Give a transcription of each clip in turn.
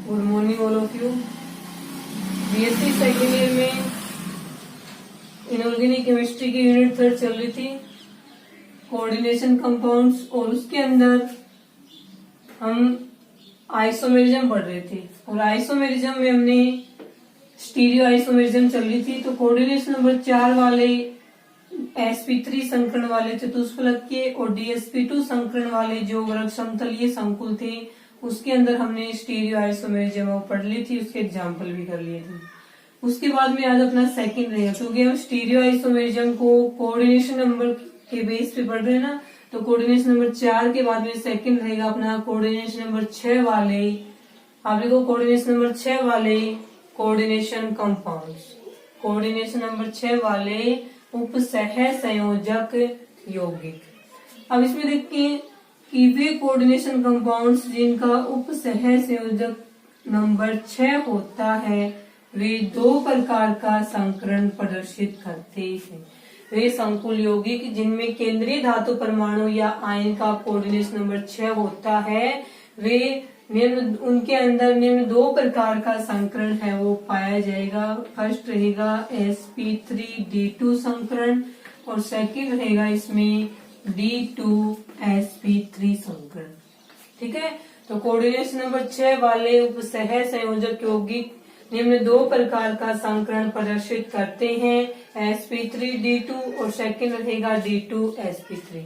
Good morning all of you. BSc second year में inorganic chemistry की unit 3 चल रही थी, कोऑर्डिनेशन कंपाउंड्स, और उसके अंदर हम आइसोमेरिज्म पढ़ रहे थे। और आइसोमेरिज्म में हमने स्टीरियो आइसोमेरिज्म चल रही थी, तो कोऑर्डिनेशन नंबर 4 वाले sp3 संकरण वाले चतुष्फलक के और dsp2 संकरण वाले जो वर्ग समतलीय संकुल थे, उसके अंदर हमने स्टीरियो आइसोमेरिज्म पढ़ ली थी, उसके एग्जाम्पल भी कर लिए थे। उसके बाद में आज अपना सेकंड रहेगा, क्योंकि हम स्टीरियो आइसोमेरिज्म को कोऑर्डिनेशन नंबर के बेस पे पढ़ रहे हैं ना, तो कोऑर्डिनेशन नंबर 4 के बाद में सेकंड रहेगा अपना कोऑर्डिनेशन नंबर 6 वाले, आप देखो कोऑर्डिनेशन नंबर 6 वाले कोऑर्डिनेशन कंपाउंड्स, कोऑर्डिनेशन नंबर 6 वाले उपसह संयोजक यौगिक। अब इसमें देखिए कि वे कोऑर्डिनेशन कंपाउंड्स जिनका उपसह संयोजक नंबर 6 होता है, वे 2 प्रकार का संकरण प्रदर्शित करते हैं। वे संकुल यौगिक जिनमें केंद्रीय धातु परमाणु या आयन का कोऑर्डिनेशन नंबर 6 होता है, वे निम्न, उनके अंदर निम्न 2 प्रकार का संकरण है वो पाया जाएगा। फर्स्ट रहेगा sp3d2 संकरण और सेकंड रहेगा इसमें d2sp3 संकरण। ठीक है, तो कोऑर्डिनेशन नंबर 6 वाले उपसह संयोजक यौगिक निम्न 2 प्रकार का संकरण प्रदर्शित करते हैं, sp3d2 और सेकंड रहेगा d2sp3।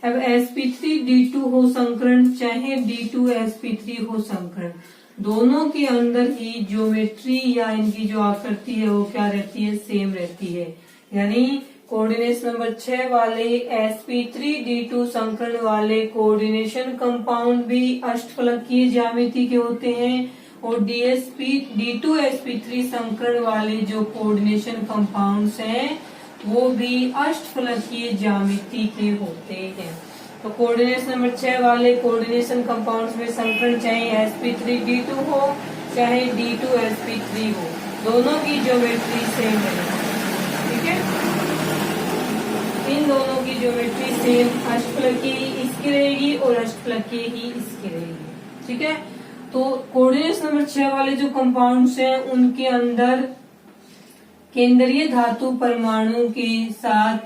अब sp3d2 हो संकरण चाहे d2sp3 हो संकरण, दोनों के अंदर ही ज्योमेट्री या इनकी जो आकृति है वो क्या रहती है, सेम रहती है। यानी कोऑर्डिनेशन नंबर 6 वाले sp3d2 संकरण वाले कोऑर्डिनेशन कंपाउंड भी अष्टफलकीय ज्यामिति के होते हैं, और d2sp3 संकरण वाले जो कोऑर्डिनेशन कंपाउंड्स हैं वो भी अष्टफलकीय ज्यामिति के होते हैं। तो कोऑर्डिनेशन नंबर 6 वाले कोऑर्डिनेशन कंपाउंड्स में संकरण चाहे sp3d2 हो चाहे d2sp3 हो, दोनों की ज्योमेट्री सेम है। ठीक है, इन दोनों की ज्योमेट्री सेम, अष्टफलकीय ही इसकी रहेगी और अष्टफलकीय ही इसकी रहेगी। ठीक है, तो कोऑर्डिनेशन नंबर 6 वाले जो कंपाउंड्स हैं उनके अंदर केंद्रीय धातु परमाणु के साथ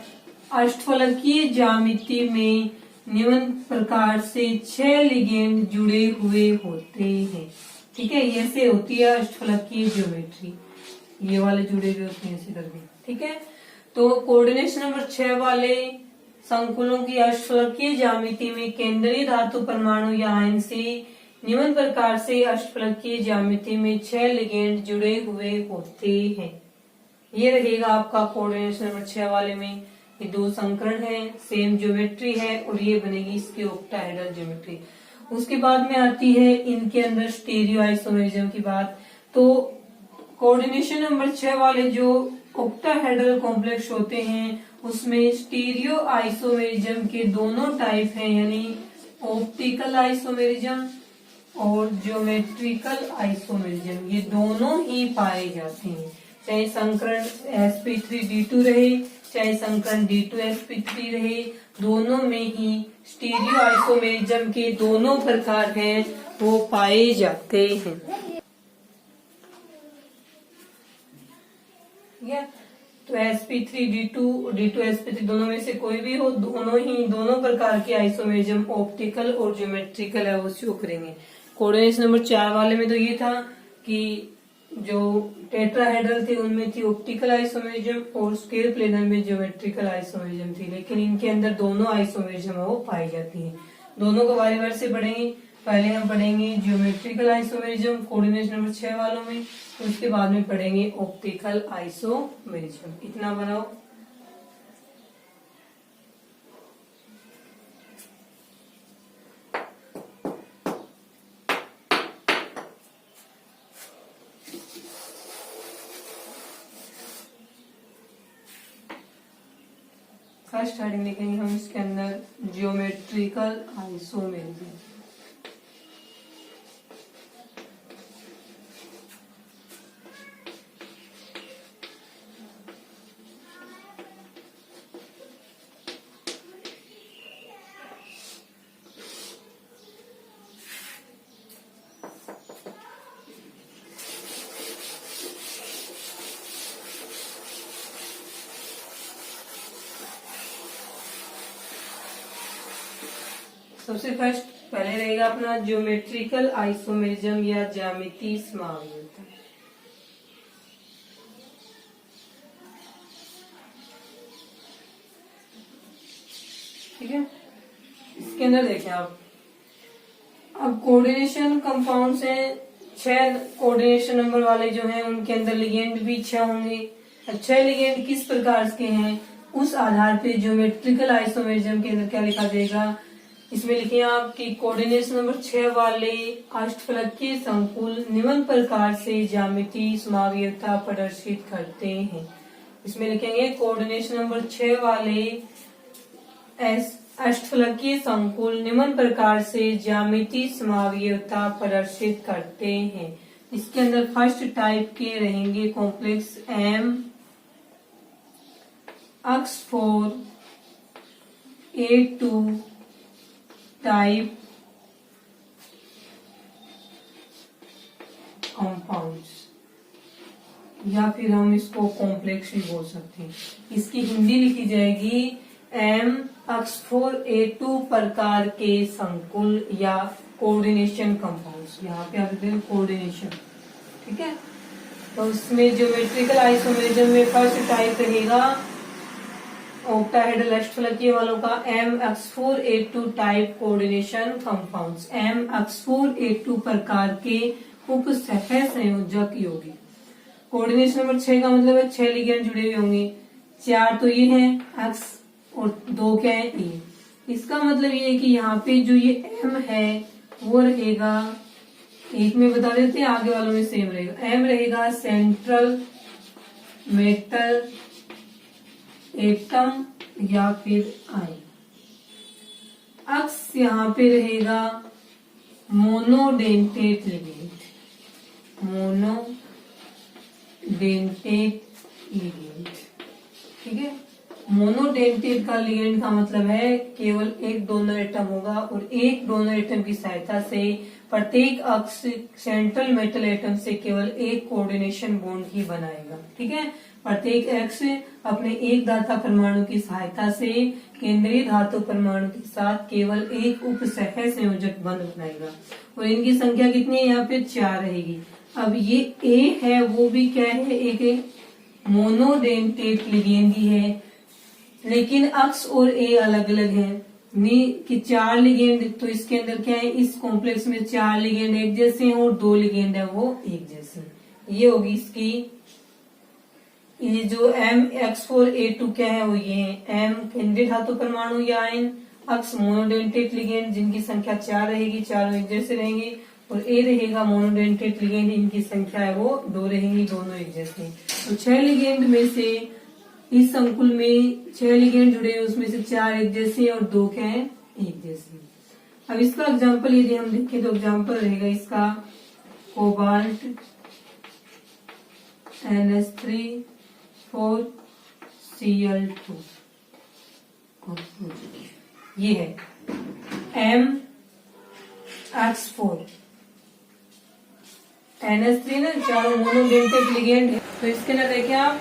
अष्टफलकीय ज्यामिति में निम्न प्रकार से 6 लिगेंड जुड़े हुए होते हैं। ठीक है, ऐसे होती है अष्टफलकीय ज्योमेट्री, ये वाले जुड़े हुए होते हैं ऐसे करके। ठीक है, तो कोऑर्डिनेशन नंबर 6 वाले संकुलों की अष्टफलकीय ज्यामिति में केंद्रीय धातु परमाणु या आयन से निम्न प्रकार से अष्टफलकीय ज्यामिति में 6 लिगेंड जुड़े हुए होते हैं। ये रहेगा आपका कोऑर्डिनेशन नंबर 6 वाले में, ये 2 संकरण है, सेम ज्योमेट्री है, और ये बनेगी इसकी ऑक्टाहेड्रल ज्योमेट्री। उसके बाद में आती है इनके अंदर स्टीरियो आइसोमेरिज्म की बात। तो कोऑर्डिनेशन नंबर 6 वाले जो ऑक्टाहेड्रल कॉम्प्लेक्स होते हैं उसमें स्टीरियो आइसोमेरिज्म के दोनों टाइप हैं, यानी ऑप्टिकल आइसोमेरिज्म और ज्योमेट्रिकल आइसोमेरिज्म, ये दोनों ही पाए जाते हैं। चाहे संकरण sp3d2 रहे चाहे संकरण d2sp3 रहे, दोनों में ही स्टीरियो आइसोमेरिज्म के दोनों प्रकार हैं वो पाए जाते हैं। तो sp3d2 d2sp3 दोनों में से कोई भी हो, दोनों प्रकार के आइसोमेरिज्म ऑप्टिकल और ज्योमेट्रिकल है वो शो करेंगे। कोऑर्डिनेशन नंबर 4 वाले में तो ये था कि जो टेट्राहेड्रल थे उनमें थी ऑप्टिकल आइसोमेरिज्म और स्केल प्लेनर में ज्योमेट्रिकल आइसोमेरिज्म थी, लेकिन इनके अंदर दोनों आइसोमेरिज्म वो पाई जाती है। दोनों को बारी बारी से पढ़ेंगे। पहले हम पढ़ेंगे ज्योमेट्रिकल आइसोमेरिज्म कोऑर्डिनेशन नंबर 6 वालों में, उसके बाद में पढ़ेंगे ऑप्टिकल आइसोमेरिज्म। इतना बनाओ। फर्स्ट हेडिंग लिखेंगे हम इसके अंदर ज्योमेट्रिकल आइसोमेरिज्म। सबसे फर्स्ट पहले रहेगा अपना ज्योमेट्रिकल आइसोमेरिज्म या ज्यामितीय समावयवता। ठीक है, इसके अंदर देखें आप, अब कोऑर्डिनेशन कंपाउंड्स हैं 6 कोऑर्डिनेशन नंबर वाले जो हैं उनके अंदर लिगेंड भी 6 होंगे। 6 लिगेंड किस प्रकार के हैं उस आधार पे ज्योमेट्रिकल आइसोमेरिज्म के अंदर क्या लिखा जाएगा, इसमें लिखिए आप कि कोऑर्डिनेशन नंबर 6 वाले अष्टफलकीय संकुल निम्न प्रकार से ज्यामितीय समावयवता प्रदर्शित करते हैं। इसमें लिखेंगे कोऑर्डिनेशन नंबर 6 वाले अष्टफलकीय संकुल निम्न प्रकार से ज्यामितीय समावयवता प्रदर्शित करते हैं। इसके अंदर फर्स्ट टाइप के रहेंगे complex M Oxford A2 type compounds, या फिर हम इसको कॉम्प्लेक्स भी बोल सकते हैं। इसकी हिंदी लिखी जाएगी एम Oxford A2 प्रकार के संकुल या कोऑर्डिनेशन कंपाउंड्स। यहाँ पे आप देखते हैं कोऑर्डिनेशन। ठीक है, तो इसमें ज्योमेट्रिकल आइसोमेरिज्म में फर्स्ट टाइप रहेगा ऑक्टाहेड्रल अष्टफलकीय वालों का M Oxford A2 type coordination compounds. M Oxford A2 प्रकार के उपसह संयोजक यौगिक। कोऑर्डिनेशन नंबर 6 का मतलब है 6 लिगेंड जुड़े हुए होंगे। 4 तो ये हैं एक्स और 2 क्या है ए। इसका मतलब ये है कि यहाँ पे जो ये एम है वो रहेगा, एक में बता देते हैं आगे वालों में सेम रहेगा। एम रहेगा सेंट्रल मेटल एटम या फिर आयन। अक्स यहाँ पे रहेगा मोनोडेंटेट लिगेंड, मोनोडेंटेट लिगेंड। ठीक है, मोनोडेंटेट का लिगेंड का मतलब है केवल एक डोनर एटम होगा और एक डोनर एटम की सहायता से प्रत्येक अक्ष सेंट्रल मेटल एटम से केवल एक कोऑर्डिनेशन बॉन्ड ही बनाएगा। ठीक है, प्रत्येक अक्ष अपने एक धातु परमाणु की सहायता से केंद्रीय धातु परमाणु के साथ केवल एक उपसह संयोजक बंध बनाएगा और इनकी संख्या कितनी है, यहाँ पे 4 रहेगी। अब ये ए है वो भी क्या है, एक मोनोडेंटेट लिगेंड ही है, लेकिन अक्स और ए अलग अलग है। कि 4 लिगेंड, तो इसके अंदर क्या है, इस कॉम्प्लेक्स में 4 लिगेंड एक जैसे हैं और 2 लिगेंड है वो एक जैसे। ये होगी इसकी, ये जो एम Oxford A2 क्या है वो ये है एम केंद्रीय धातु परमाणु या आयन, अक्स मोनोडेंटेट लिगेंड जिनकी संख्या 4 रहेगी, 4 एक जैसे रहेंगे, और ए रहेगा मोनोडेंटेट लिगेंड, इनकी संख्या है वो 2 रहेंगी, दोनों एक जैसे। तो 6 लिगेंड में से इस संकुल में 6 लिगेंड जुड़े हैं, उसमें से 4 एक जैसे और 2 क्या है एक जैसे। अब इसका एग्जांपल यदि हम देखें तो एग्जांपल रहेगा इसका कोबाल्ट NH3 4Cl2। ये है एम Oxford NH3 ना, चारों मोनोडेंटेट लिगेंड है। तो इसके अंदर देखिए आप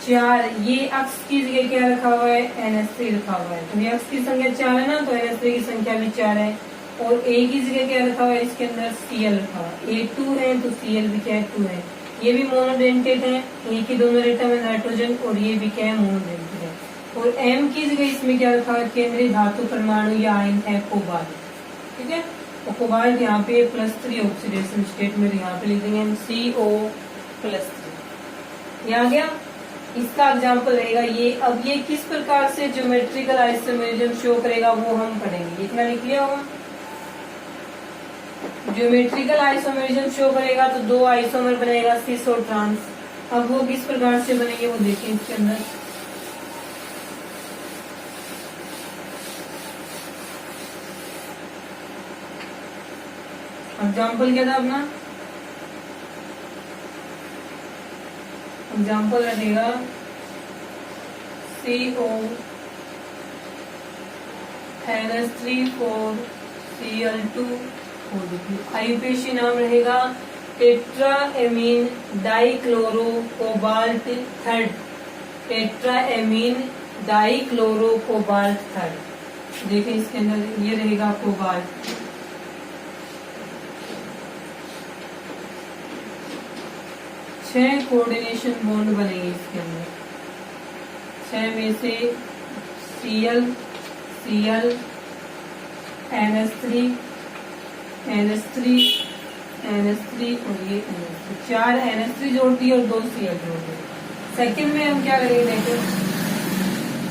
4, ये अक्स की जगह क्या रखा हुआ है, NH3 रखा हुआ है। तो ये अक्स की संख्या 4 है ना, तो NH3 की संख्या भी 4 है। और ए की जगह क्या रखा हुआ है, इसके अंदर Cl रखा हुआ है। A2 है तो Cl भी क्या है 2 है। ये भी मोनोडेंटेट है, एक ही दोनों एटम है नाइट्रोजन, और ये भी क्या है मोनोडेंटेट है। और M की जगह इसमें क्या रखा है, केंद्रीय धातु परमाणु या आयन है कोबाल्ट। ठीक है, तो कोबाल्ट यहाँ पे +3 ऑक्सीडेशन स्टेट में, यहाँ पे लिख देंगे हम CO+3। ये आ गया। इसका एग्जाम्पल रहेगा ये। अब ये किस प्रकार से ज्योमेट्रिकल आइसोमेरिज्म शो करेगा वो हम पढ़ेंगे। इतना लिख लिया होगा, ज्योमेट्रिकल आइसोमेरिज्म शो करेगा तो 2 आइसोमर बनेगा सिस और ट्रांस। अब वो किस प्रकार से बनेंगे वो देखिए इसके अंदर। एग्जाम्पल क्या था अपना, एग्जाम्पल रहेगा CO NH3 4Cl2। आयुपेशी नाम रहेगा tetraammine dichloro cobalt 3rd, tetraammine dichloro cobalt 3rd। देखें इसके अंदर ये रहेगा कोबाल्ट। 6 कोऑर्डिनेशन बॉन्ड बनेंगे इसके अंदर। 6 में से Cl Cl NH3 NH3 NH3 और ये NH3, 4 NH3 जोड़ दिए और 2 Cl जोड़ दिए। सेकंड में हम क्या करेंगे देखो,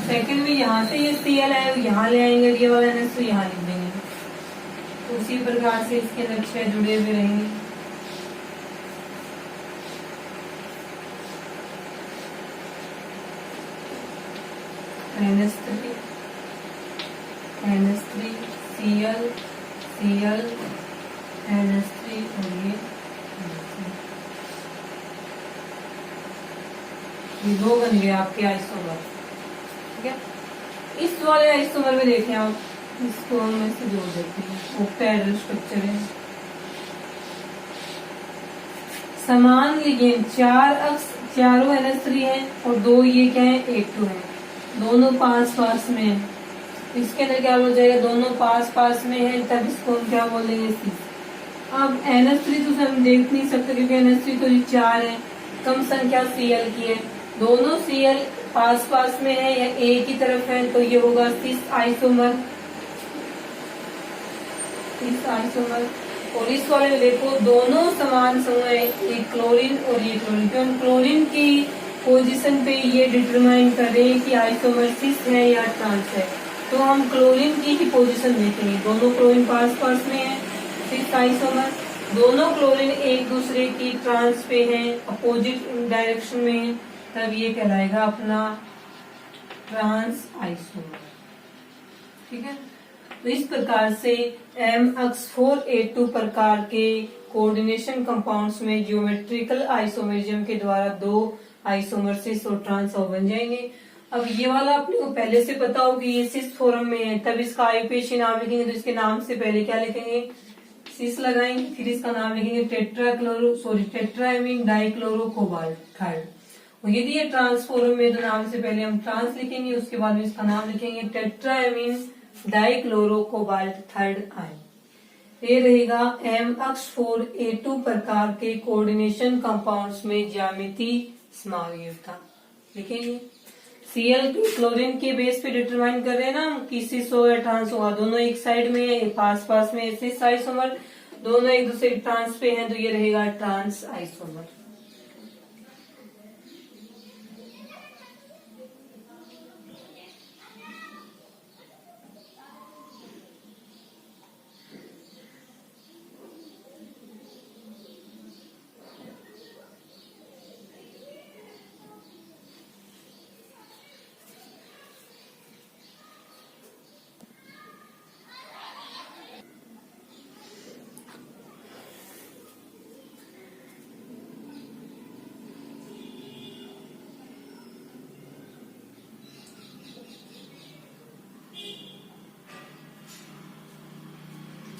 सेकंड में यहाँ से ये Cl है यहाँ ले आएंगे, ये वाला NH3 यहाँ लिख देंगे। तो उसी प्रकार से इसके अंदर 6 जुड़े हुए रहेंगे। NH3 NH3 Cl Cl NH3 और ये 2 बन गए आपके आइसोमर। ठीक है, इस वाले आइसोमर में देखें आप, इसको हम ऐसे जोड़ देते हैं, ऑक्टाहेड्रल स्ट्रक्चर है। समान लिगेंड, 4 अक्ष, चारों NH3 है और 2 ये क्या है A2 है, दोनों पास पास में है। इसके अंदर क्या हो जाएगा, दोनों पास पास में है, तब इसको हम क्या बोलेंगे सी। अब NH3 तो हम देख नहीं सकते क्योंकि NH3 तो ये 4 है, कम संख्या Cl की है, दोनों Cl पास पास में है या एक ही तरफ है, तो ये होगा सिस आइसोमर। इस आइसोमर और इस वाले में देखो दोनों समान समूह है, एक क्लोरीन और ये क्लोरीन। तो हम क्लोरीन की पोजीशन पे ये डिटरमाइन कर रहे हैं कि आइसोमर सिस है या ट्रांस है, तो हम क्लोरीन की ही पोजीशन देखेंगे। दोनों क्लोरीन पास पास में है, सिस आइसोमर। दोनों क्लोरीन एक दूसरे की ट्रांस पे हैं, अपोजिट डायरेक्शन में है, तब ये कहलाएगा अपना ट्रांस आइसोमर। ठीक है, तो इस प्रकार से M4A2 प्रकार के कोऑर्डिनेशन कंपाउंड्स में ज्योमेट्रिकल आइसोमेरिज्म के द्वारा 2 आइसोमर सिस और ट्रांस बन जाएंगे। अब ये वाला अपने को पहले से पता हो कि ये सिस फॉर्म में है, तब इसका आईयूपीएसी नाम लिखेंगे, तो इसके नाम से पहले क्या लिखेंगे, सिस लगाएंगे, फिर इसका नाम लिखेंगे टेट्राएमीन डाइक्लोरो कोबाल्ट थर्ड। और यदि ये ट्रांस फॉर्म में, तो नाम से पहले हम ट्रांस लिखेंगे, उसके बाद में इसका नाम लिखेंगे tetraammine dichloro cobalt third ion. ये रहेगा M4A2 प्रकार के कोऑर्डिनेशन कंपाउंड्स में ज्यामिति समायोजकता। लिखेंगे Cl क्लोरीन के बेस पे डिटरमाइन कर रहे हैं ना कि सिस होगा ट्रांस होगा, दोनों एक साइड में है, पास पास में सिस आइसोमर, दोनों एक दूसरे ट्रांस पे हैं, तो ये रहेगा ट्रांस आइसोमर।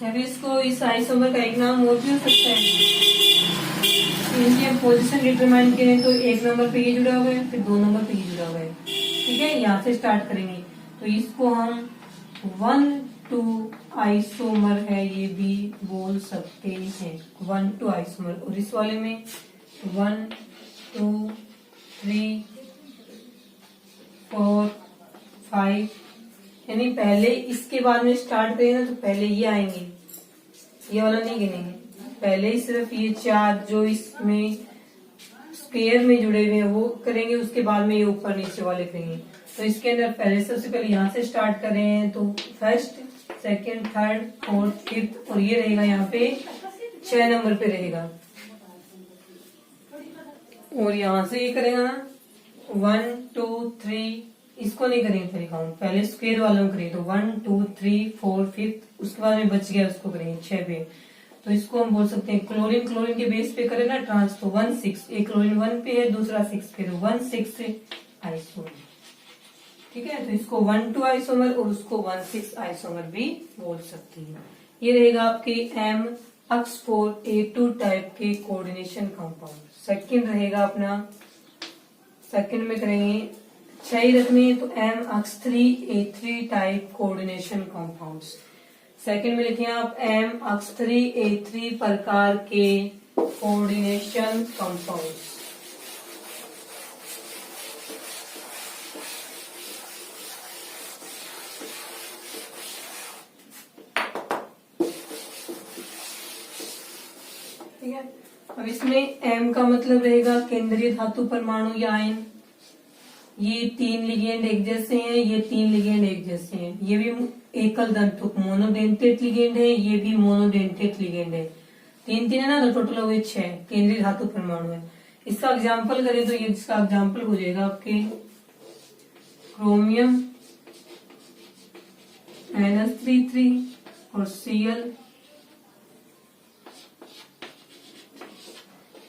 अब इसको इस आइसोमर का एक नाम और भी हो सकता है। इनकी हम पोजीशन डिटरमाइन करें तो 1 नंबर पे ये जुड़ा हुआ है, फिर 2 नंबर पे ये जुड़ा हुआ है। ठीक है, यहाँ से स्टार्ट करेंगे, तो इसको हम 1-2 आइसोमर है ये भी बोल सकते हैं, 1-2 आइसोमर। और इस वाले में 1 2 3 4 5, यानी पहले इसके बाद में स्टार्ट करेंगे ना, तो पहले ये आएंगे, ये वाला नहीं गिनेंगे, पहले ही सिर्फ ये 4 जो इसमें स्क्वायर में जुड़े हुए हैं वो करेंगे, उसके बाद में ये ऊपर नीचे वाले करेंगे। तो इसके अंदर पहले सबसे पहले यहाँ से स्टार्ट कर रहे हैं, तो first, second, third, fourth, fifth, और ये रहेगा यहाँ पे 6 नंबर पे रहेगा। और यहाँ से ये करेगा ना 1 2 3, इसको नहीं करेंगे पहले काउंट, पहले स्क्वायर वालों करेंगे, तो 1 2 3 4 5, उसके बाद में बच गया उसको करेंगे 6 पे। तो इसको हम बोल सकते हैं क्लोरीन, क्लोरीन के बेस पे करें ना ट्रांस, तो 1 6, एक क्लोरीन 1 पे है, दूसरा 6 पे, तो 1 6 आइसोमर। ठीक है, तो इसको 1-2 आइसोमर और उसको 1-6 आइसोमर भी बोल सकते हैं। ये रहेगा आपके M4A2 टाइप के कोऑर्डिनेशन कंपाउंड। सेकंड रहेगा अपना, सेकंड में करेंगे 6 ही रखने हैं, तो M(H3) type coordination compounds. Second में लिखें आप M(H3) प्रकार के कोऑर्डिनेशन कंपाउंड्स। ठीक है, अब इसमें M का मतलब रहेगा केंद्रीय धातु परमाणु या आयन। ये 3 लिगेंड एक जैसे हैं, ये 3 लिगेंड एक जैसे हैं। ये भी एकल दंतुक मोनोडेंटेट लिगेंड है, ये भी मोनोडेंटेट लिगेंड है। 3 है ना, तो टोटल हो गए 6 केंद्रीय धातु परमाणु है। इसका एग्जाम्पल करें तो ये इसका एग्जाम्पल हो जाएगा आपके क्रोमियम NH3 और Cl।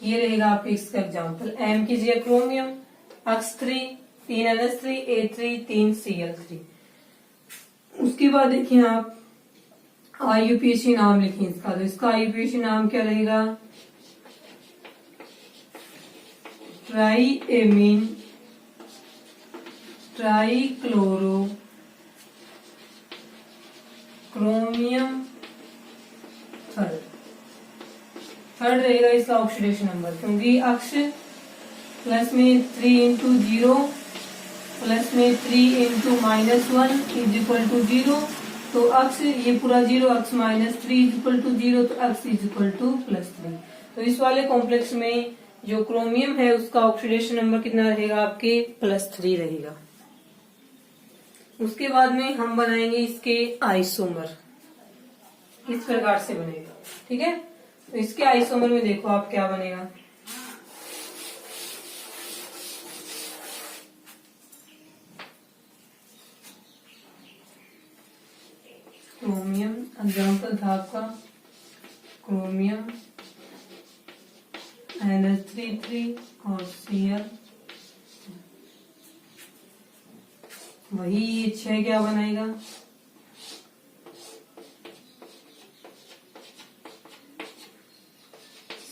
ये रहेगा आपके इसका एग्जाम्पल। M की जगह chromium H3 3 NH3 A3 3 Cl3। उसके बाद देखिए आप IUPAC नाम लिखिए इसका, तो इसका IUPAC नाम क्या रहेगा? ट्राईएमीन ट्राईक्लोरो क्रोमियम थर्ड रहेगा इसका ऑक्सीडेशन नंबर, क्योंकि अक्ष प्लस में 3 × 0 प्लस में 3 × -1 = 0, तो अक्ष ये पूरा 0, अक्ष -3 = 0, तो अक्ष +3। तो इस वाले कॉम्प्लेक्स में जो क्रोमियम है उसका ऑक्सीडेशन नंबर कितना रहेगा? आपके +3 रहेगा। उसके बाद में हम बनाएंगे इसके आइसोमर, इस प्रकार से बनेगा। ठीक है, तो इसके आइसोमर में देखो आप क्या बनेगा। क्रोमियम एग्जाम्पल था आपका क्रोमियम NH3 और Cl, वही ये 6 क्या बनाएगा?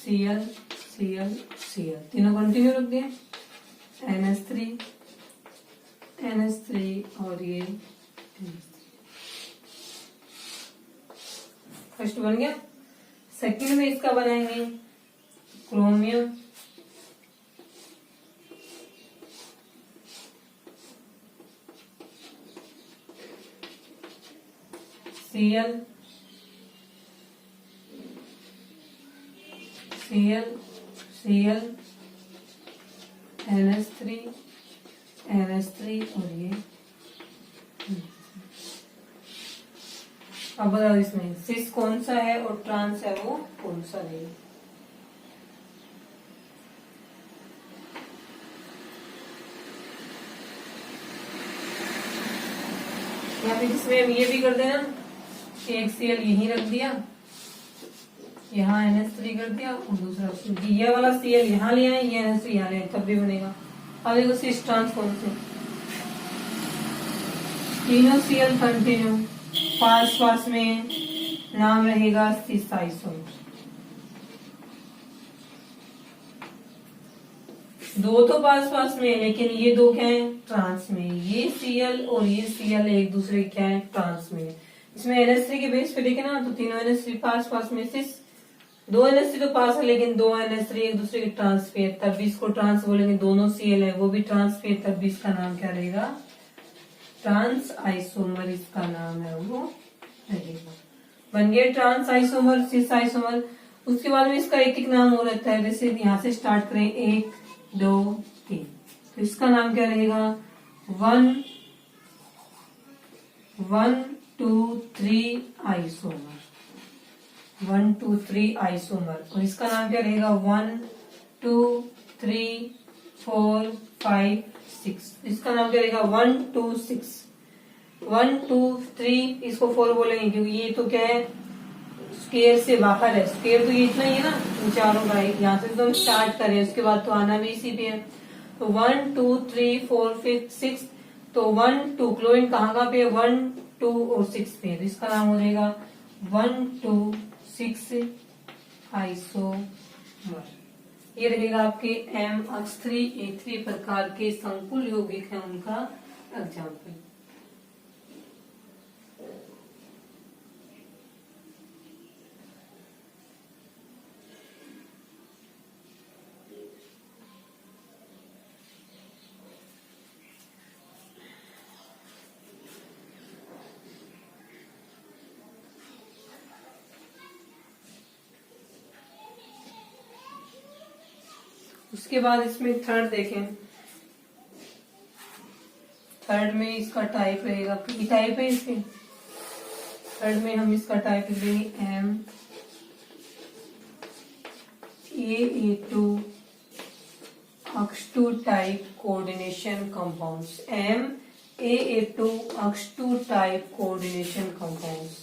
Cl तीनों कंटिन्यू रख दिए। NH3 और ये फर्स्ट बन गया। सेकंड में इसका बनाएंगे क्रोमियम Cl NH3 और ये। अब बताओ इसमें सिस कौन सा है और ट्रांस है वो कौन सा है? या फिर इसमें ये भी कर देना, एक Cl यहीं रख दिया, यहाँ NH3 कर दिया और दूसरा ये वाला Cl यहाँ ले आए, ये NH3 यहाँ ले आए, तब भी बनेगा। अब देखो सिस ट्रांस कौन से? तीनों Cl कंटिन्यू, पास में नाम रहेगा सिस आइसोमर। दो तो पास में, लेकिन ये दो क्या है? ट्रांस में। ये Cl और ये Cl एक दूसरे क्या है? ट्रांस में। इसमें NH3 के बेस पे देखे ना, तो तीनों NH3 पास में, सिस 2 NH3 तो पास है, लेकिन 2 NH3 एक दूसरे के ट्रांसफेयर, तब भी इसको ट्रांस बोलेंगे। दोनों Cl है वो भी ट्रांसफेयर, तब भी इसका नाम क्या रहेगा? ट्रांस आइसोमर इसका नाम है वो रहेगा। बन गया ट्रांस आइसोमर, सिस आइसोमर। उसके बाद में इसका एक नाम हो रहता है, जैसे यहाँ से स्टार्ट करें 1 2 3, तो इसका नाम क्या रहेगा? 1 2 3 आइसोमर, 1 2 3 आइसोमर। और इसका नाम क्या रहेगा? 1 2 3 4 5 6, इसका नाम क्या रहेगा? 1 2 6। 1 2 3 इसको 4 बोलेंगे, क्योंकि ये तो क्या है? स्क्वायर से बाहर है। स्क्वायर तो ये इतना ही है ना, इन चारों का। यहाँ से तो हम स्टार्ट करें, उसके बाद तो आना भी इसी पे है। तो 1 2 3 4 5 6, तो 1 2 क्लोरीन कहाँ पे है? 1 2 और 6 पे। तो इसका नाम हो जाएगा 1 2 6 आइसोमर। ये रहेगा आपके M3A3 प्रकार के संकुल यौगिक है उनका एग्जाम्पल। उसके बाद इसमें थर्ड देखें, थर्ड में इसका टाइप रहेगा, पी टाइप है इसके। थर्ड में हम इसका टाइप लेंगे MAA2 H2 type coordination compounds. MAA2 H2 type coordination compounds.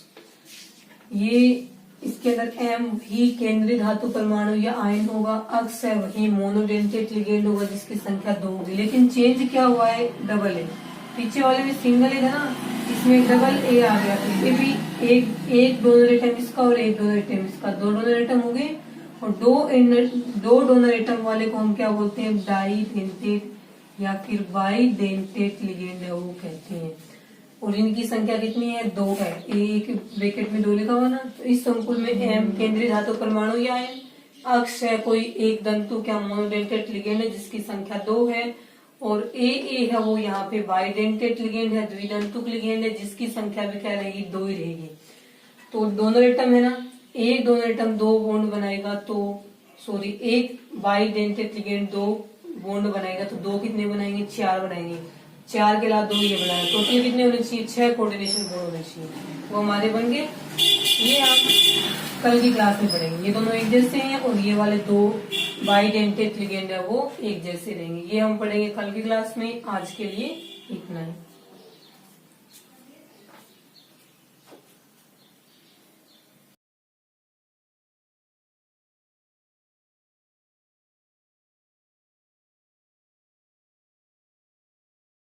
ये इसके अंदर M ही केंद्रीय धातु परमाणु या आयन होगा, अक्स है वही मोनोडेंटेट लिगेंड होगा जिसकी संख्या 2 होगी। लेकिन चेंज क्या हुआ है, डबल है। पीछे वाले में सिंगल है ना, इसमें डबल ए आ गया। तो ये भी एक डोनर एटम इसका और एक डोनर एटम इसका, 2 डोनर एटम हो गए। और 2 डोनर एटम वाले को हम क्या बोलते हैं, डाइडेंटेट या फिर बाइडेंटेट लिगेंड है वो कहते हैं। और इनकी संख्या कितनी है, 2 है। एक ब्रैकेट में 2 लिखा हुआ ना। तो इस संकुल में M केंद्रीय धातु परमाणु या आयन, अक्ष है कोई एक दंतु क्या मोनोडेंटेट लिगेंड है जिसकी संख्या 2 है। और AA है वो यहाँ पे बाइडेंटेट लिगेंड है, द्विदंतुक लिगेंड है जिसकी संख्या भी क्या रहेगी, 2 ही रहेगी। तो डोनर एटम है ना, एक डोनर एटम 2 बॉन्ड बनाएगा, तो सॉरी एक बाइडेंटेट लिगेंड 2 बॉन्ड बनाएगा, तो 2 कितने बनाएंगे, 4 बनाएंगे। 4 के अलावा 2 ये बनाए, टोटल कितने होने चाहिए, 6 कोऑर्डिनेशन बॉन्ड होने चाहिए, वो हमारे बन गए। ये आप कल की क्लास में पढ़ेंगे। ये दोनों एक जैसे हैं और ये वाले 2 बाइडेंटेट लिगेंड है वो एक जैसे रहेंगे। ये हम पढ़ेंगे कल की क्लास में। आज के लिए इतना ही।